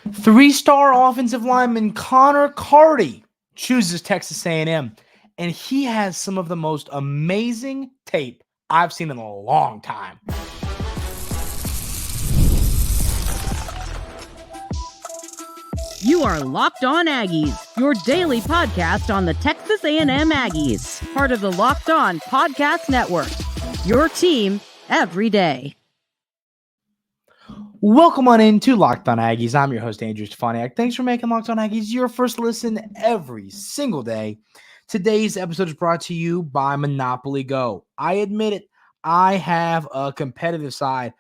Three-star offensive lineman Connor Carty chooses Texas A&M, and he has some of the most amazing tape I've seen in a long time. You are Locked On Aggies, your daily podcast on the Texas A&M Aggies, part of the Locked On Podcast Network, your team every day. Welcome on into Locked On Aggies. I'm your host, Andrew Stefaniak. Thanks for making Locked On Aggies your first listen every single day. Today's episode is brought to you by Monopoly Go. I admit it, I have a competitive side,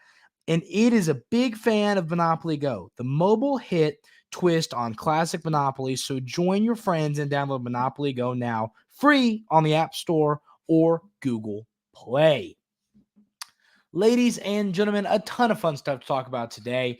and it is a big fan of Monopoly Go, the mobile hit twist on classic Monopoly. So join your friends and download Monopoly Go now, free on the App Store or Google Play. Ladies and gentlemen, a ton of fun stuff to talk about today.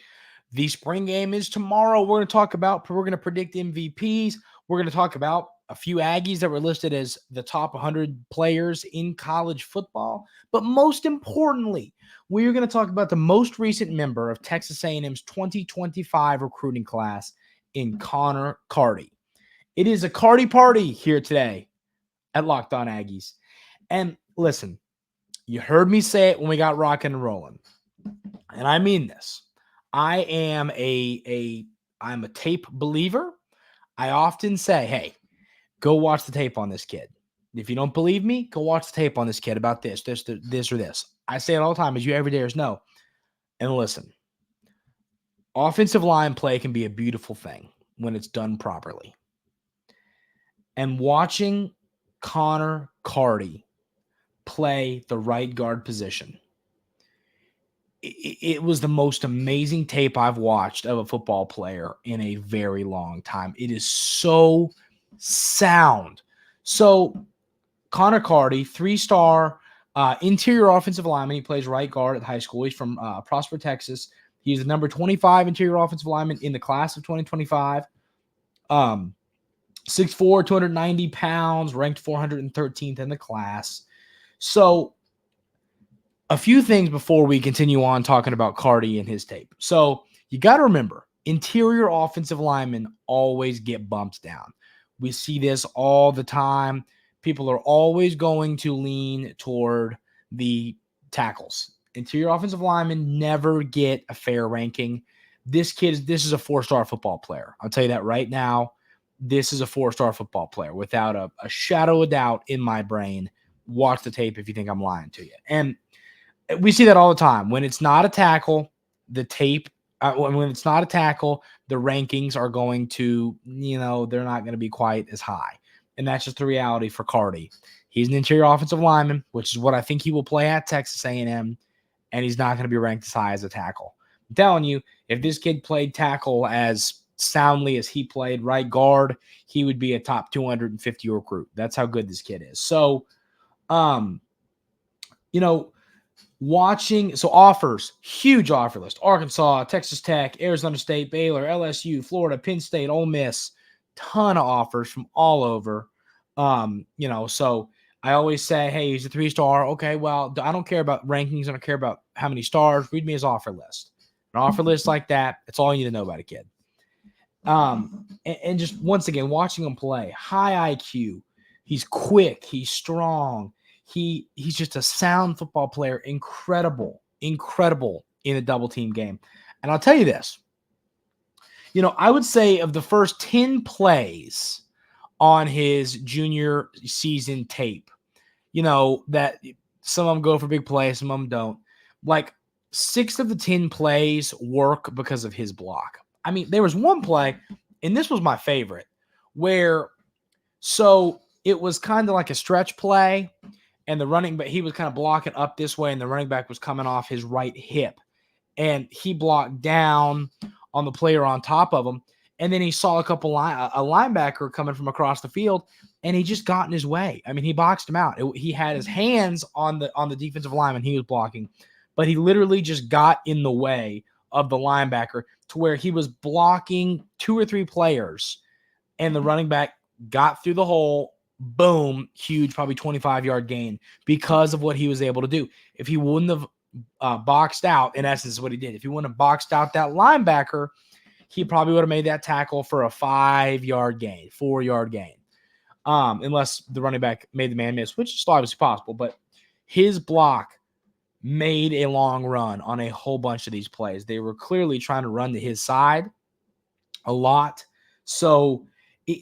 The spring game is tomorrow. We're going to predict MVPs. We're going to talk about a few Aggies that were listed as the top 100 players in college football. But most importantly, we're going to talk about the most recent member of Texas A&M's 2025 recruiting class in Connor Carty. It is a Carty party here today at Locked On Aggies. And listen, you heard me say it when we got rocking and rolling. And I mean this. I'm a tape believer. I often say, hey, go watch the tape on this kid. If you don't believe me, go watch the tape on this kid about this, or this. I say it all the time, as you everydayers know. And listen, offensive line play can be a beautiful thing when it's done properly. And watching Connor Carty play the right guard position, it was the most amazing tape I've watched of a football player in a very long time. It is so sound. So Connor Carty, three-star interior offensive lineman. He plays right guard at high school. He's from Prosper, Texas. He's the number 25 interior offensive lineman in the class of 2025. 6'4", 290 pounds, ranked 413th in the class. So a few things before we continue on talking about Carty and his tape. So you got to remember, interior offensive linemen always get bumped down. We see this all the time. People are always going to lean toward the tackles. Interior offensive linemen never get a fair ranking. This is a four-star football player. I'll tell you that right now. This is a four-star football player without a shadow of doubt in my brain. Watch the tape if you think I'm lying to you. And we see that all the time. When it's not a tackle, the tape, when it's not a tackle, the rankings are going to, they're not going to be quite as high. And that's just the reality for Carty. He's an interior offensive lineman, which is what I think he will play at Texas A&M, and he's not going to be ranked as high as a tackle. I'm telling you, if this kid played tackle as soundly as he played right guard, he would be a top 250 recruit. That's how good this kid is. So, offers, huge offer list. Arkansas, Texas Tech, Arizona State, Baylor, LSU, Florida, Penn State, Ole Miss, ton of offers from all over. So I always say, hey, he's a three-star. Okay, well, I don't care about rankings. I don't care about how many stars. Read me his offer list. An offer list like that, that's all you need to know about a kid. And just once again, watching him play, high IQ. He's quick. He's strong. He's just a sound football player. Incredible in a double team game. And I'll tell you this, I would say of the first 10 plays on his junior season tape, that some of them go for big plays, some of them don't. Like 6 of the 10 plays work because of his block. I mean, there was one play, and this was my favorite, where it was kind of like a stretch play. And the running back, he was kind of blocking up this way, and the running back was coming off his right hip. And he blocked down on the player on top of him. And then he saw a linebacker coming from across the field, and he just got in his way. I mean, he boxed him out. He had his hands on the defensive lineman he was blocking, but he literally just got in the way of the linebacker to where he was blocking 2 or 3 players, and the running back got through the hole. Boom, huge, probably 25-yard gain because of what he was able to do. If he wouldn't have boxed out, in essence, is what he did. If he wouldn't have boxed out that linebacker, he probably would have made that tackle for a 5-yard gain, 4-yard gain. Unless the running back made the man miss, which is obviously possible. But his block made a long run on a whole bunch of these plays. They were clearly trying to run to his side a lot. So,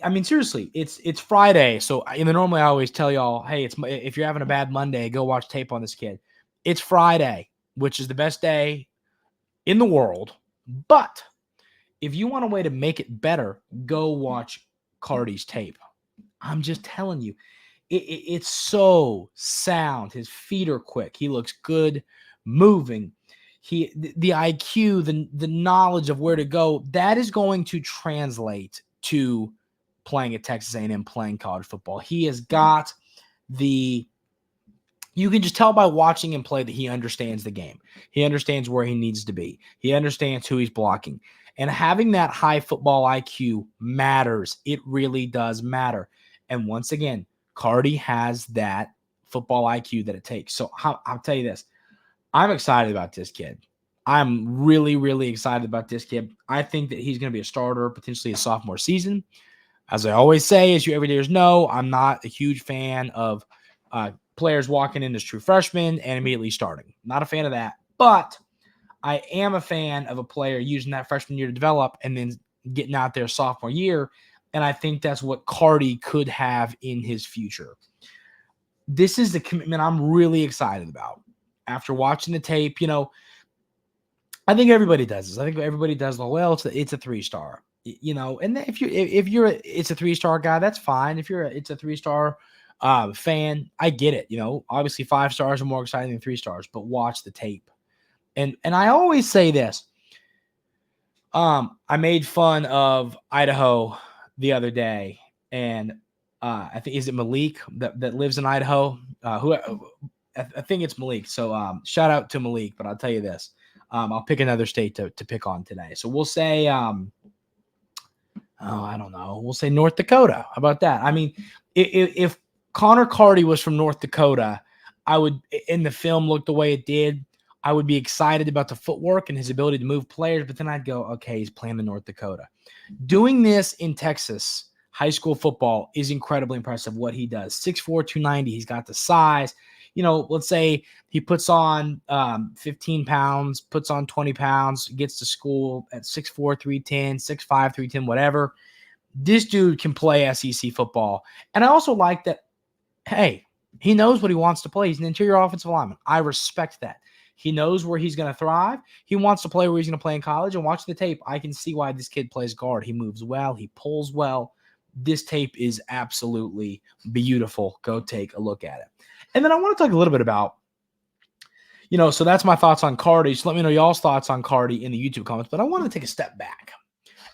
I mean, seriously, it's Friday. So, normally I always tell y'all, hey, if you're having a bad Monday, go watch tape on this kid. It's Friday, which is the best day in the world. But if you want a way to make it better, go watch Carty's tape. I'm just telling you, it's so sound. His feet are quick. He looks good moving. The IQ, the knowledge of where to go, that is going to translate to playing at Texas A&M, playing college football. He has got you can just tell by watching him play that he understands the game. He understands where he needs to be. He understands who he's blocking. And having that high football IQ matters. It really does matter. And once again, Carty has that football IQ that it takes. So I'll tell you this. I'm excited about this kid. I'm really, really excited about this kid. I think that he's going to be a starter, potentially a sophomore season. As I always say, as you everydayers know, I'm not a huge fan of players walking in as true freshmen and immediately starting. Not a fan of that. But I am a fan of a player using that freshman year to develop and then getting out there sophomore year. And I think that's what Carty could have in his future. This is the commitment I'm really excited about. After watching the tape, I think everybody does this. I think everybody does. Well, it's a 3-star, and if you're it's a 3-star guy, that's fine. If it's a 3-star fan, I get it. Obviously 5 stars are more exciting than 3 stars, but watch the tape. And I always say this. I made fun of Idaho the other day, and I think is it Malik that lives in Idaho? I think it's Malik. So shout out to Malik. But I'll tell you this: I'll pick another state to pick on today. So we'll say, I don't know. We'll say North Dakota. How about that? I mean, if Connor Carty was from North Dakota, I would, in the film, look the way it did. I would be excited about the footwork and his ability to move players, but then I'd go, okay, he's playing in North Dakota. Doing this in Texas high school football is incredibly impressive what he does. 6'4", 290. He's got the size. Let's say he puts on 15 pounds, puts on 20 pounds, gets to school at 6'4", 310, 6'5", 310, whatever. This dude can play SEC football. And I also like that, hey, he knows what he wants to play. He's an interior offensive lineman. I respect that. He knows where he's going to thrive. He wants to play where he's going to play in college. And watch the tape. I can see why this kid plays guard. He moves well. He pulls well. This tape is absolutely beautiful. Go take a look at it. And then I want to talk a little bit about, so that's my thoughts on Carty. So let me know y'all's thoughts on Carty in the YouTube comments. But I want to take a step back.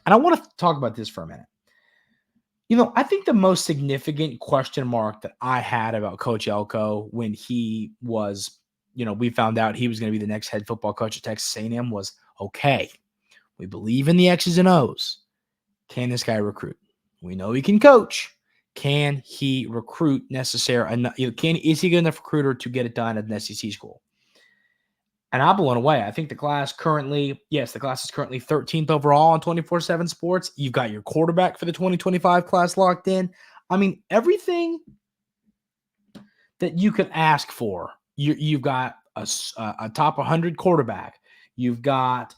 And I want to talk about this for a minute. I think the most significant question mark that I had about Coach Elko when he was, we found out he was going to be the next head football coach at Texas A&M was, okay, we believe in the X's and O's. Can this guy recruit? We know he can coach. Can he recruit necessary enough? Is he a good enough recruiter to get it done at an SEC school? And I'm blown away. I think the class is currently 13th overall on 24/7 Sports. You've got your quarterback for the 2025 class locked in. I mean, everything that you could ask for. You've got a top 100 quarterback. You've got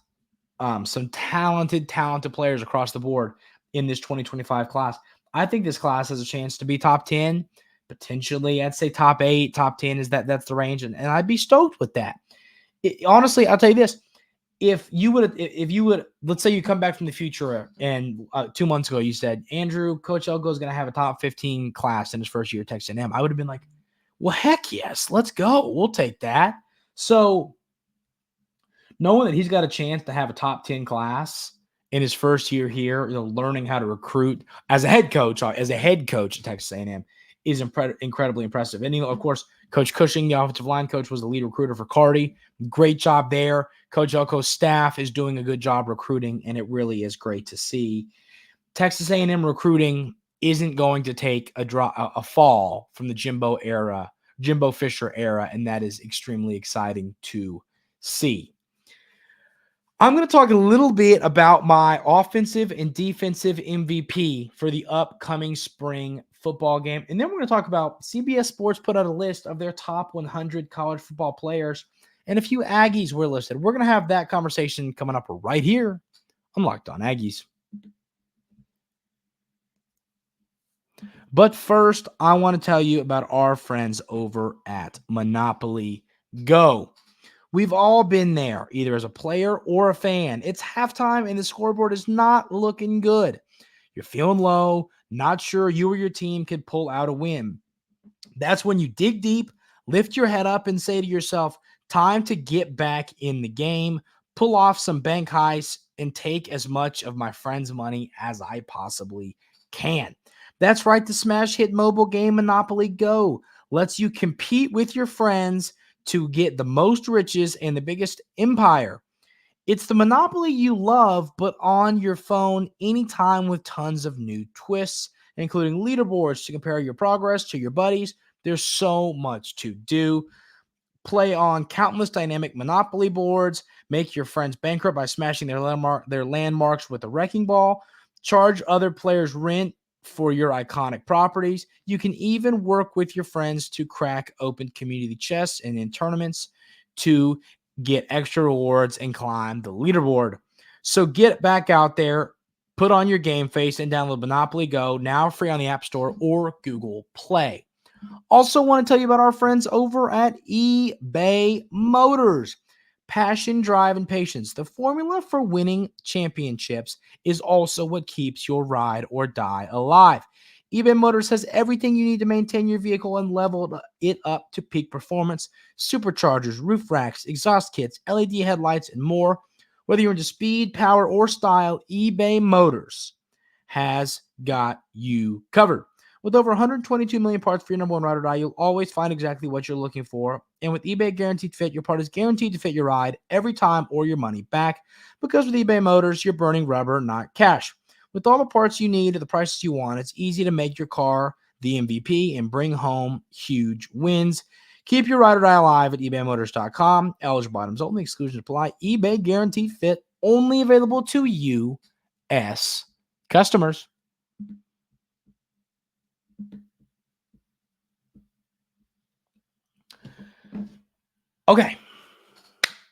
some talented players across the board in this 2025 class. I think this class has a chance to be top 10, potentially. I'd say top 8, top 10 that's the range, and I'd be stoked with that. Honestly, I'll tell you this: if you would, let's say you come back from the future and 2 months ago you said, Andrew, Coach Elko is going to have a top 15 class in his first year at Texas A&M, I would have been like, well, heck yes, let's go. We'll take that. So knowing that he's got a chance to have a top 10 class in his first year here, learning how to recruit as a head coach at Texas A&M is incredibly impressive. And, of course, Coach Cushing, the offensive line coach, was the lead recruiter for Carty. Great job there. Coach Elko's staff is doing a good job recruiting, and it really is great to see. Texas A&M recruiting isn't going to take a fall from the Jimbo Fisher era, and that is extremely exciting to see. I'm going to talk a little bit about my offensive and defensive MVP for the upcoming spring football game. And then we're going to talk about CBS Sports put out a list of their top 100 college football players, and a few Aggies were listed. We're going to have that conversation coming up right here on Locked On Aggies. But first, I want to tell you about our friends over at Monopoly Go. We've all been there, either as a player or a fan. It's halftime and the scoreboard is not looking good. You're feeling low, not sure you or your team could pull out a win. That's when you dig deep, lift your head up, and say to yourself, time to get back in the game, pull off some bank heists, and take as much of my friends' money as I possibly can. That's right, the smash hit mobile game Monopoly Go lets you compete with your friends to get the most riches and the biggest empire. It's the Monopoly you love, but on your phone anytime with tons of new twists, including leaderboards to compare your progress to your buddies. There's so much to do. Play on countless dynamic Monopoly boards, make your friends bankrupt by smashing their landmarks with a wrecking ball, charge other players rent for your iconic properties. You can even work with your friends to crack open community chests and in tournaments to get extra rewards and climb the leaderboard. So get back out there, put on your game face, and download Monopoly Go, now free on the App Store or Google Play. Also want to tell you about our friends over at eBay Motors. Passion, drive, and patience. The formula for winning championships is also what keeps your ride or die alive. eBay Motors has everything you need to maintain your vehicle and level it up to peak performance. Superchargers, roof racks, exhaust kits, LED headlights, and more. Whether you're into speed, power, or style, eBay Motors has got you covered. With over 122 million parts for your number one ride or die, you'll always find exactly what you're looking for. And with eBay Guaranteed Fit, your part is guaranteed to fit your ride every time or your money back. Because with eBay Motors, you're burning rubber, not cash. With all the parts you need at the prices you want, it's easy to make your car the MVP and bring home huge wins. Keep your ride or die alive at ebaymotors.com. Eligible items only. Exclusions apply. eBay Guaranteed Fit, only available to U.S. customers. Okay,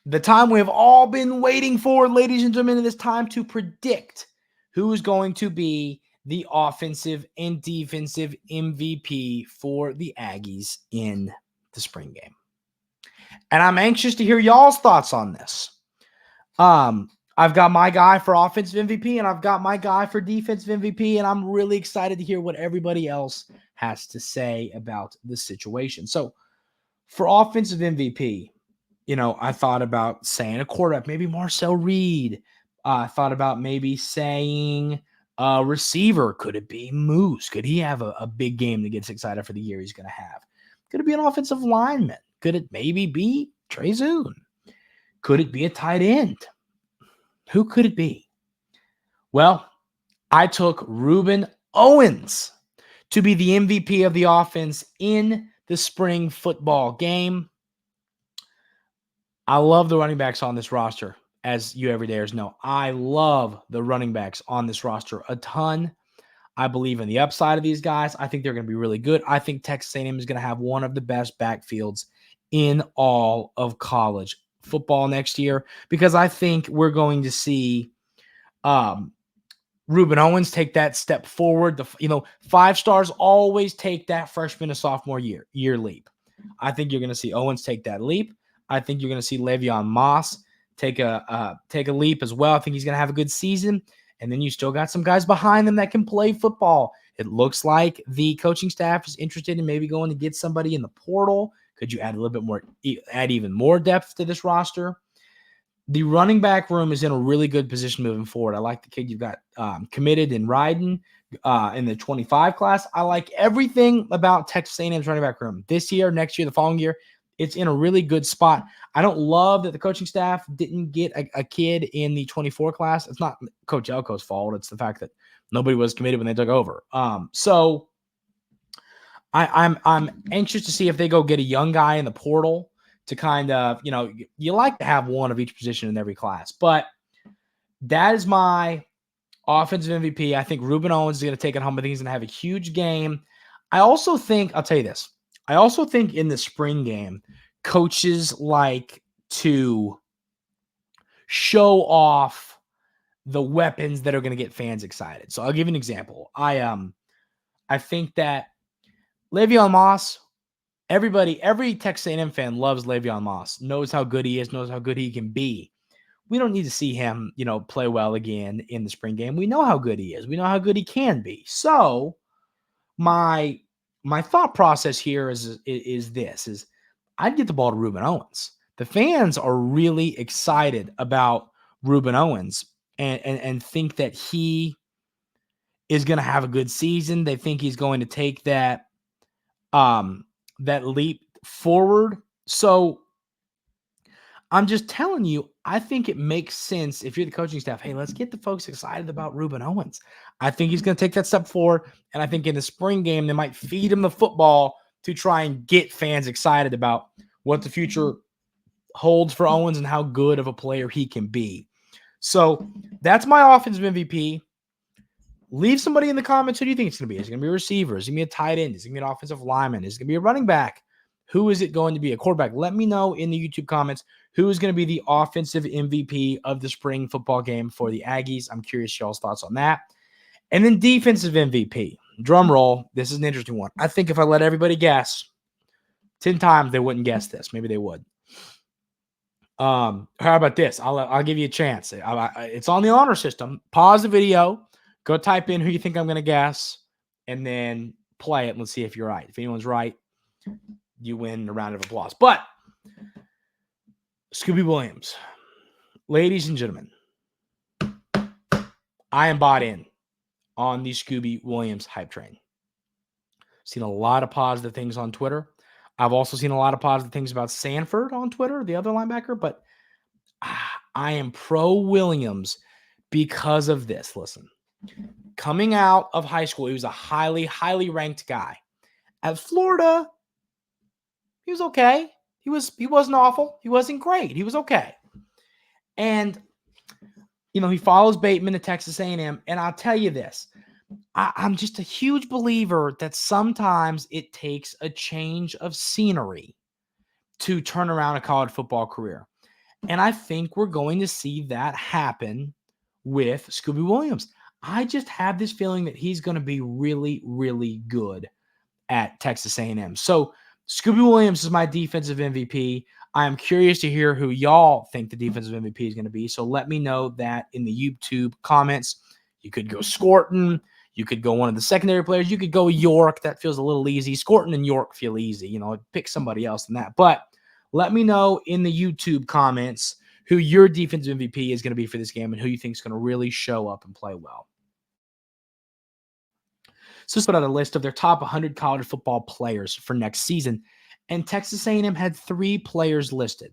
the time we have all been waiting for, ladies and gentlemen, it is time to predict who is going to be the offensive and defensive MVP for the Aggies in the spring game. And I'm anxious to hear y'all's thoughts on this. I've got my guy for offensive MVP and I've got my guy for defensive MVP, and I'm really excited to hear what everybody else has to say about the situation. So, for offensive MVP, I thought about saying a quarterback, maybe Marcel Reed. I thought about maybe saying a receiver. Could it be Moose? Could he have a big game that gets excited for the year he's going to have? Could it be an offensive lineman? Could it maybe be Trey Zoon? Could it be a tight end? Who could it be? Well, I took Rueben Ownes to be the MVP of the offense in the spring football game. I love the running backs on this roster, as you everydayers know. I love the running backs on this roster a ton. I believe in the upside of these guys. I think they're going to be really good. I think Texas A&M is going to have one of the best backfields in all of college football next year, because I think we're going to see Rueben Ownes take that step forward. 5 stars always take that freshman to sophomore year leap. I think you're going to see Owens take that leap. I think you're going to see Le'Veon Moss take a leap as well. I think he's going to have a good season. And then you still got some guys behind them that can play football. It looks like the coaching staff is interested in maybe going to get somebody in the portal. Could you add a little bit more, add even more depth to this roster? The running back room is in a really good position moving forward. I like the kid you've got committed in Rueben in the 25 class. I like everything about Texas A&M's running back room this year, next year, the following year. It's in a really good spot. I don't love that the coaching staff didn't get a kid in the 24 class. It's not Coach Elko's fault. It's the fact that nobody was committed when they took over. So I'm anxious to see if they go get a young guy in the portal to kind of, you like to have one of each position in every class. But That is my offensive MVP. I think Rueben Ownes is going to take it home. I think he's going to have a huge game. I also think, I'll tell you this, I also think in the spring game, coaches like to show off the weapons that are going to get fans excited. So I'll give you an example. I think that Le'Veon Moss, every Texas A&M fan loves Le'Veon Moss, knows how good he is, knows how good he can be. We don't need to see him, play well again in the spring game. We know how good he is. We know how good he can be. So my thought process here is I'd get the ball to Rueben Ownes. The fans are really excited about Rueben Ownes and think that he is going to have a good season. They think he's going to take that leap forward. So I'm just telling you, I think it makes sense if you're the coaching staff. Hey, let's get the folks excited about Rueben Owens. I think he's going to take that step forward. And I think in the spring game, they might feed him the football to try and get fans excited about what the future holds for Owens and how good of a player he can be. So that's my offensive MVP. Leave somebody in the comments. Who do you think it's going to be? Is it going to be a receiver? Is it going to be a tight end? Is it going to be an offensive lineman? Is it going to be a running back? Who is it going to be? A quarterback? Let me know in the YouTube comments who is going to be the offensive MVP of the spring football game for the Aggies. I'm curious y'all's thoughts on that. And then defensive MVP. Drum roll. This is an interesting one. I think if I let everybody guess 10 times, they wouldn't guess this. Maybe they would. How about this? I'll give you a chance. It's on the honor system. Pause the video. Go type in who you think I'm going to guess, and then play it. And let's see if you're right. If anyone's right, you win a round of applause. But Scooby Williams, ladies and gentlemen, I am bought in on the Scooby Williams hype train. Seen a lot of positive things on Twitter. I've also seen a lot of positive things about Sanford on Twitter, the other linebacker, but I am pro Williams because of this. Listen, coming out of high school, he was a highly, highly ranked guy. At Florida, he was okay. He wasn't awful. He wasn't great. He was okay. And, he follows Bateman at Texas A&M. And I'll tell you this, I'm just a huge believer that sometimes it takes a change of scenery to turn around a college football career. And I think we're going to see that happen with Scooby Williams. I just have this feeling that he's going to be really, really good at Texas A&M. So Scooby Williams is my defensive MVP. I am curious to hear who y'all think the defensive MVP is going to be. So let me know that in the YouTube comments. You could go Scorton. You could go one of the secondary players. You could go York. That feels a little easy. Scorton and York feel easy. Pick somebody else than that. But let me know in the YouTube comments who your defensive MVP is going to be for this game and who you think is going to really show up and play well. So let's put out a list of their top 100 college football players for next season. And Texas A&M had 3 players listed.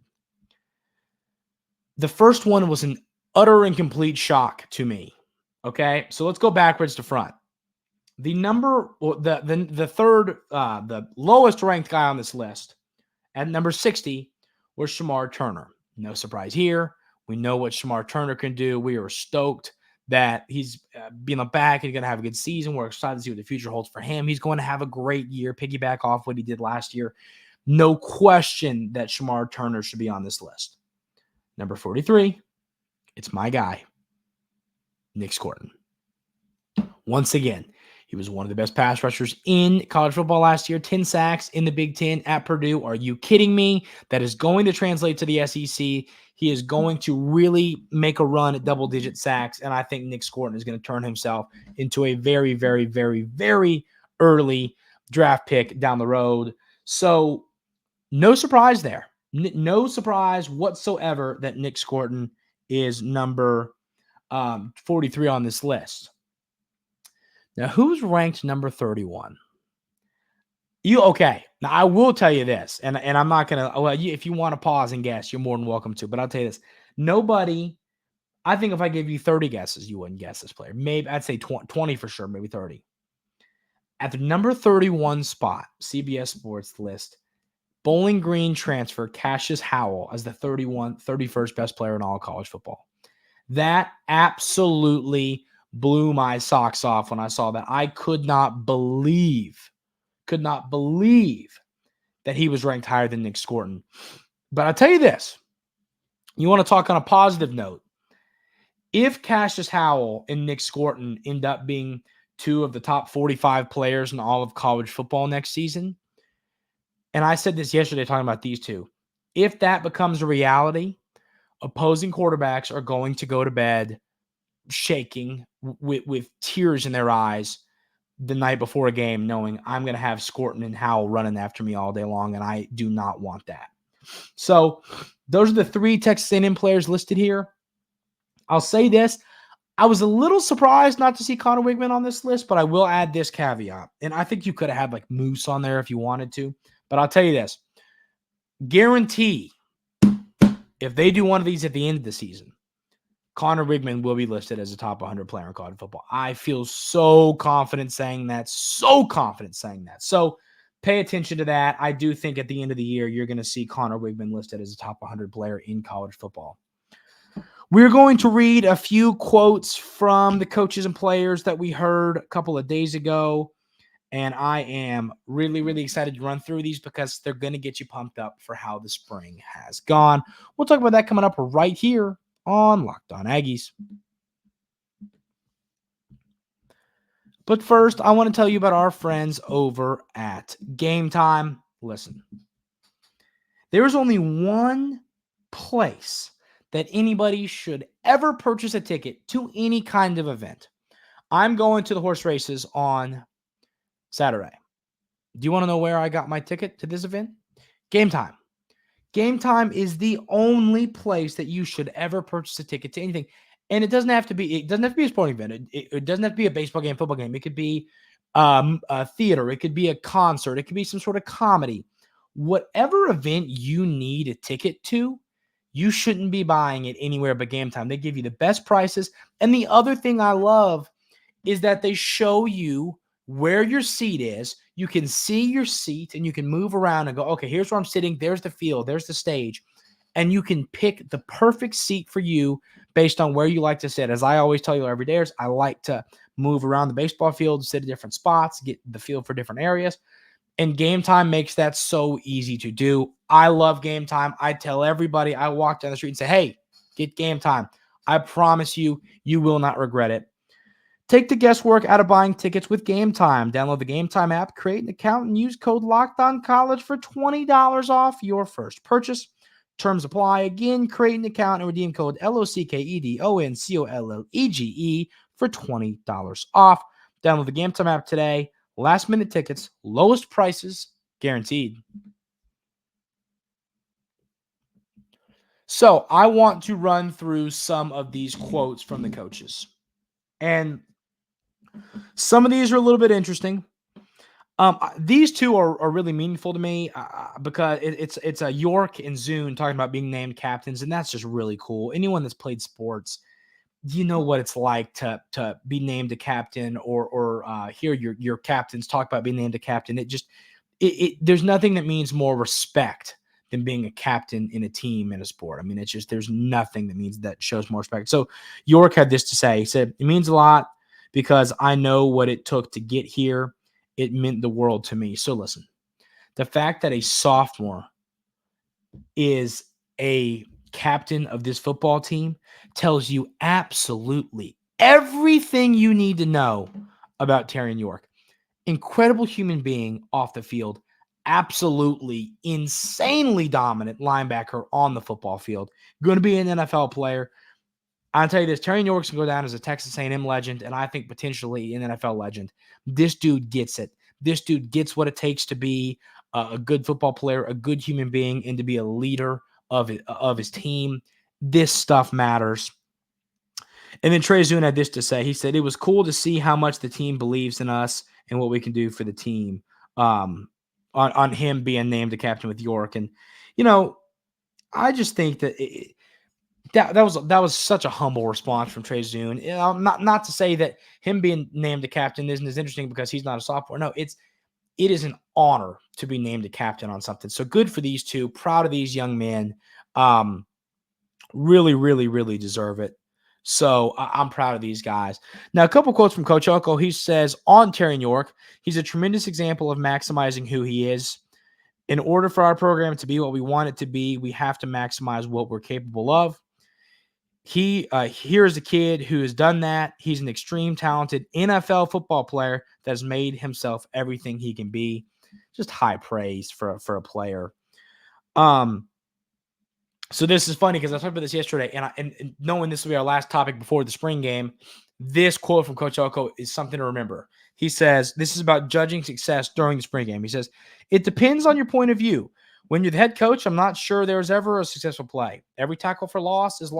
The first one was an utter and complete shock to me. Okay, so let's go backwards to front. The lowest ranked guy on this list at number 60 was Shamar Turner. No surprise here. We know what Shamar Turner can do. We are stoked that he's being back and going to have a good season. We're excited to see what the future holds for him. He's going to have a great year, piggyback off what he did last year. No question that Shamar Turner should be on this list. Number 43, it's my guy, Nick Scorton. Once again, he was one of the best pass rushers in college football last year. 10 sacks in the Big Ten at Purdue. Are you kidding me? That is going to translate to the SEC. He is going to really make a run at double-digit sacks, and I think Nick Scorton is going to turn himself into a very, very, very, very early draft pick down the road. So no surprise there. No surprise whatsoever that Nick Scorton is number 43 on this list. Now, who's ranked number 31? Okay. Now, I will tell you this, and I'm not going to, if you want to pause and guess, you're more than welcome to, but I'll tell you this. Nobody, I think if I gave you 30 guesses, you wouldn't guess this player. Maybe, I'd say 20 for sure, maybe 30. At the number 31 spot, CBS Sports list, Bowling Green transfer Cassius Howell as the 31st best player in all college football. That absolutely blew my socks off when I saw that. I could not believe that he was ranked higher than Nick Scorton. But I'll tell you this. You want to talk on a positive note. If Cassius Howell and Nick Scorton end up being two of the top 45 players in all of college football next season, and I said this yesterday talking about these two, if that becomes a reality, opposing quarterbacks are going to go to bed shaking with tears in their eyes the night before a game, knowing I'm going to have Scorton and Howell running after me all day long, and I do not want that. So those are the three Texas A&M players listed here. I'll say this. I was a little surprised not to see Connor Wigman on this list, but I will add this caveat. And I think you could have had like Moose on there if you wanted to. But I'll tell you this. Guarantee if they do one of these at the end of the season, Connor Wigman will be listed as a top 100 player in college football. I feel so confident saying that. So pay attention to that. I do think at the end of the year, you're going to see Connor Wigman listed as a top 100 player in college football. We're going to read a few quotes from the coaches and players that we heard a couple of days ago. And I am really, really excited to run through these because they're going to get you pumped up for how the spring has gone. We'll talk about that coming up right here on Locked On Aggies. But first, I want to tell you about our friends over at Game Time. Listen, there is only one place that anybody should ever purchase a ticket to any kind of event. I'm going to the horse races on Saturday. Do you want to know where I got my ticket to this event? Game Time. Game Time is the only place that you should ever purchase a ticket to anything. And it doesn't have to be a sporting event. It doesn't have to be a baseball game, football game. It could be a theater. It could be a concert. It could be some sort of comedy. Whatever event you need a ticket to, you shouldn't be buying it anywhere but Game Time. They give you the best prices. And the other thing I love is that they show you where your seat is. You can see your seat and you can move around and go, okay, here's where I'm sitting. There's the field. There's the stage. And you can pick the perfect seat for you based on where you like to sit. As I always tell you every day, I like to move around the baseball field, sit at different spots, get the feel for different areas. And Game Time makes that so easy to do. I love Game Time. I tell everybody, I walk down the street and say, hey, get Game Time. I promise you, you will not regret it. Take the guesswork out of buying tickets with Game Time. Download the Game Time app, create an account, and use code LOCKEDONCollege for $20 off your first purchase. Terms apply. Again, create an account and redeem code LOCKEDONCOLLEGE for $20 off. Download the Game Time app today. Last minute tickets, lowest prices guaranteed. So I want to run through some of these quotes from the coaches. And some of these are a little bit interesting. These two are really meaningful to me because it's a York and Zune talking about being named captains, and that's just really cool. Anyone that's played sports, you know what it's like to be named a captain or hear your captains talk about being named a captain. There's nothing that means more respect than being a captain in a team in a sport. I mean, it's just there's nothing that shows more respect. So York had this to say. He said, "It means a lot because I know what it took to get here. It meant the world to me." So listen, the fact that a sophomore is a captain of this football team tells you absolutely everything you need to know about Terrion York. Incredible human being off the field. Absolutely insanely dominant linebacker on the football field. Going to be an NFL player. I'll tell you this, Terrion York's going to go down as a Texas A&M legend, and I think potentially an NFL legend. This dude gets it. This dude gets what it takes to be a good football player, a good human being, and to be a leader of his team. This stuff matters. And then Trey Zune had this to say. He said, "It was cool to see how much the team believes in us and what we can do for the team." On him being named a captain with York. And, I just think that that was such a humble response from Trey Zune. Not to say that him being named a captain isn't as interesting because he's not a sophomore. No, it is an honor to be named a captain on something. So good for these two. Proud of these young men. Really, really, really deserve it. So I'm proud of these guys. Now, a couple quotes from Coach Elko. He says, on Terry York, he's a tremendous example of maximizing who he is. In order for our program to be what we want it to be, we have to maximize what we're capable of. Here's a kid who has done that. He's an extreme talented NFL football player that has made himself everything he can be. Just high praise for a player. So this is funny because I talked about this yesterday, and knowing this will be our last topic before the spring game, this quote from Coach Elko is something to remember. He says, this is about judging success during the spring game. He says, it depends on your point of view. When you're the head coach, I'm not sure there was ever a successful play. Every tackle for loss is a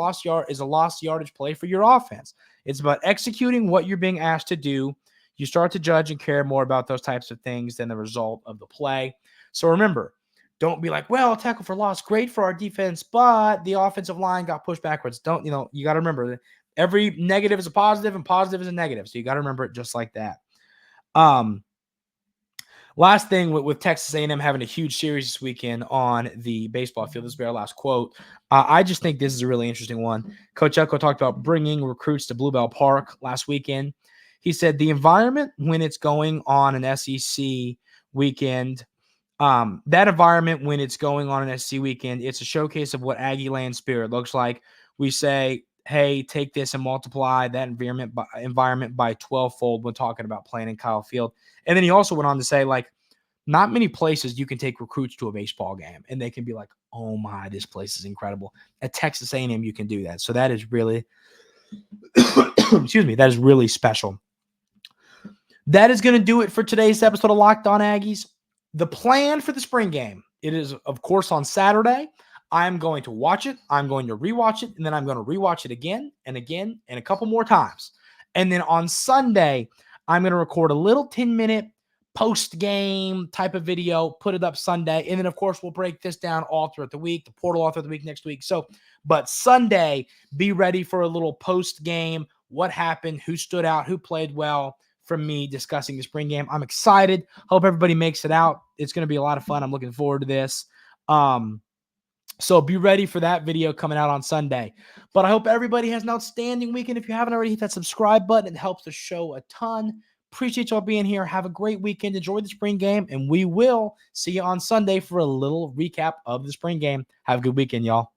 lost yardage play for your offense. It's about executing what you're being asked to do. You start to judge and care more about those types of things than the result of the play. So remember, don't be like, well, tackle for loss, great for our defense, but the offensive line got pushed backwards. You got to remember that every negative is a positive and positive is a negative. So you got to remember it just like that. Last thing with Texas A&M having a huge series this weekend on the baseball field. This will be our last quote. I just think this is a really interesting one. Coach Elko talked about bringing recruits to Bluebell Park last weekend. He said the environment when it's going on an SEC weekend, that environment when it's going on an SEC weekend, it's a showcase of what Aggie Land spirit looks like. We say, hey, take this and multiply that environment by 12-fold when talking about playing in Kyle Field. And then he also went on to say, like, not many places you can take recruits to a baseball game and they can be like, oh my, this place is incredible. At Texas A&M, you can do that. So that is really, excuse me, that is really special. That is going to do it for today's episode of Locked On Aggies. The plan for the spring game, it is, of course, on Saturday. I'm going to watch it. I'm going to rewatch it, and then I'm going to rewatch it again and again and a couple more times. And then on Sunday, I'm going to record a little 10-minute post-game type of video, put it up Sunday, and then, of course, we'll break this down all throughout the week, the portal all throughout the week next week. So, but Sunday, be ready for a little post-game, what happened, who stood out, who played well, from me discussing the spring game. I'm excited. Hope everybody makes it out. It's going to be a lot of fun. I'm looking forward to this. So be ready for that video coming out on Sunday. But I hope everybody has an outstanding weekend. If you haven't already, hit that subscribe button. It helps the show a ton. Appreciate y'all being here. Have a great weekend. Enjoy the spring game, and we will see you on Sunday for a little recap of the spring game. Have a good weekend, y'all.